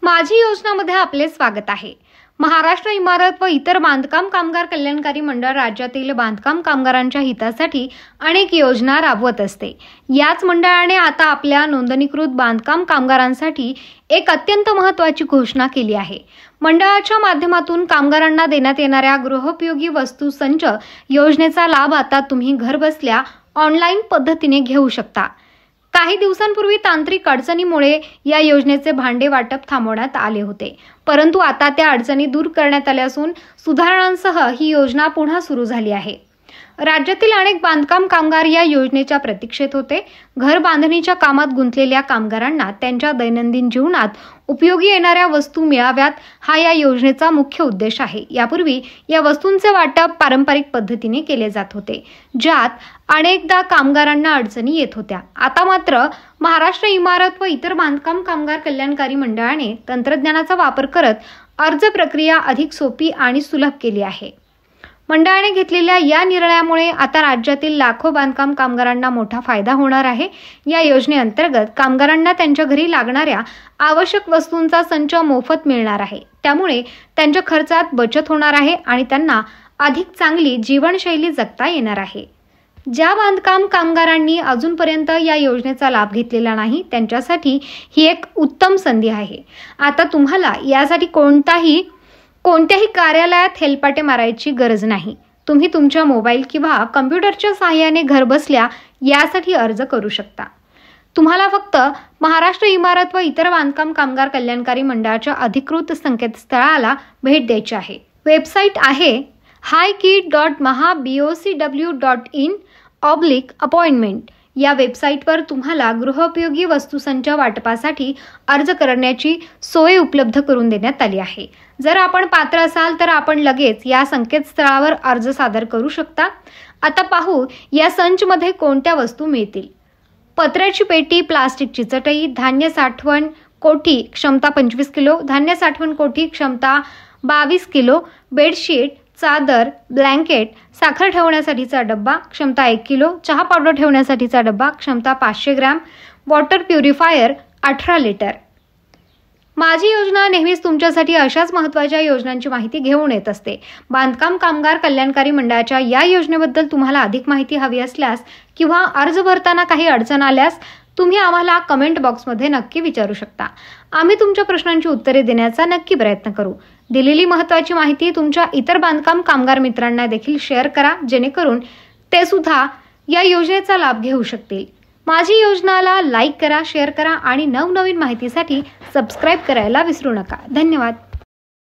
माझी योजनामध्ये आपले स्वागत आहे। महाराष्ट्र इमारत व इतर बांधकाम कामगार कल्याणकारी मंडळ राज्यातील बांधकाम कामगारांच्या हितासाठी अनेक योजना राबवत असते। याच मंडळाने आता आपल्या नोंदणीकृत बांधकाम कामगारांसाठी एक अत्यंत महत्त्वाची घोषणा केली आहे। मंडळाच्या माध्यमातून कामगारांना देण्यात येणाऱ्या गृहोपयोगी वस्तू संच योजनेचा लाभ आता तुम्ही घरबसल्या ऑनलाईन पद्धतीने घेऊ शकता। काही दिवसांपूर्वी तांत्रिक अडचणीमुळे या योजनेचे भांडे वाटप थांबवण्यात आले होते, परंतु आता त्या अडचणी दूर करण्यात आल्या असून सुधारणांसह ही योजना पुन्हा सुरू झाली आहे। राज्यातील अनेक बांधकाम कामगार या योजनेच्या प्रतीक्षेत होते। घर बांधणीच्या कामात गुंतलेल्या कामगारांना त्यांच्या दैनंदिन जीवनात उपयोगी येणाऱ्या वस्तू मिळाव्यात हा या योजनेचा मुख्य उद्देश आहे। यापूर्वी या वस्तूंचे वाटप पारंपरिक पद्धतीने केले जात होते, ज्यात अनेकदा कामगारांना अडचणी येत होत्या। आता मात्र महाराष्ट्र इमारत व इतर बांधकाम कामगार कल्याणकारी मंडळाने तंत्रज्ञानाचा वापर करत अर्ज प्रक्रिया अधिक सोपी आणि सुलभ केली आहे। मंडळाने घेतलेल्या या निर्णयामुळे आता राज्यातील लाखो बांधकाम कामगारांना मोठा फायदा होणार आहे। या योजनेअंतर्गत कामगारांना त्यांच्या घरी लागणाऱ्या आवश्यक वस्तूंचा संच मोफत मिळणार आहे। त्यामुळे त्यांच्या खर्चात बचत होणार आहे आणि त्यांना अधिक चांगली जीवनशैली जगता येणार आहे। ज्या बांधकाम कामगारांनी अजूनपर्यंत या योजनेचा लाभ घेतलेला नाही, त्यांच्यासाठी ही एक उत्तम संधी आहे। आता तुम्हाला यासाठी कोणत्याही कार्यालयात हेलपाटे मारायची गरज नाही। तुम्ही तुमच्या मोबाईल किंवा कम्प्युटरच्या सहाय्याने घरबसल्या यासाठी अर्ज करू शकता। तुम्हाला फक्त महाराष्ट्र इमारत व इतर बांधकाम कामगार कल्याणकारी मंडळाच्या अधिकृत संकेतस्थळाला भेट द्यायची आहे। वेबसाईट आहे hikit.mahabocw.in/appointment। या वेबसाईटवर तुम्हाला गृहोपयोगी वस्तूसंच वाटपासाठी अर्ज करण्याची सोय उपलब्ध करून देण्यात आली आहे। जर आपण पात्र असाल तर आपण लगेच या संकेतस्थळावर अर्ज सादर करू शकता। आता पाहू या संचमध्ये कोणत्या वस्तू मिळतील। पत्र्याची पेटी, प्लास्टिकची चटई, धान्य साठवण कोठी क्षमता 25 किलो, धान्य साठवण कोठी क्षमता 22 किलो, बेडशीट, चादर, ब्लँकेट, साखर ठेवण्यासाठीचा डब्बा क्षमता 1 किलो, चहा पावडर ठेवण्यासाठीचा डब्बा क्षमता 500 ग्रॅम, वॉटर प्युरिफायर 18 लिटर। माझी योजना नेहमीच तुमच्यासाठी अशाच महत्त्वाच्या योजनांची माहिती घेऊन येत असते। बांधकाम कामगार कल्याणकारी मंडळाच्या या योजनेबद्दल तुम्हाला अधिक माहिती हवी असल्यास किंवा अर्ज भरताना काही अडचण आल्यास तुम्ही आम्हाला कमेंट बॉक्समध्ये नक्की विचारू शकता। आम्ही तुमच्या प्रश्नांची उत्तरे देण्याचा नक्की प्रयत्न करू। दिलेली महत्त्वाची माहिती तुमच्या इतर बांधकाम कामगार मित्रांना देखील शेअर करा, जेणेकरून ते सुद्धा या योजनेचा लाभ घेऊ शकतील। माझी योजनाला लाईक करा, शेअर करा आणि नवनवीन माहितीसाठी सबस्क्राईब करायला विसरू नका। धन्यवाद।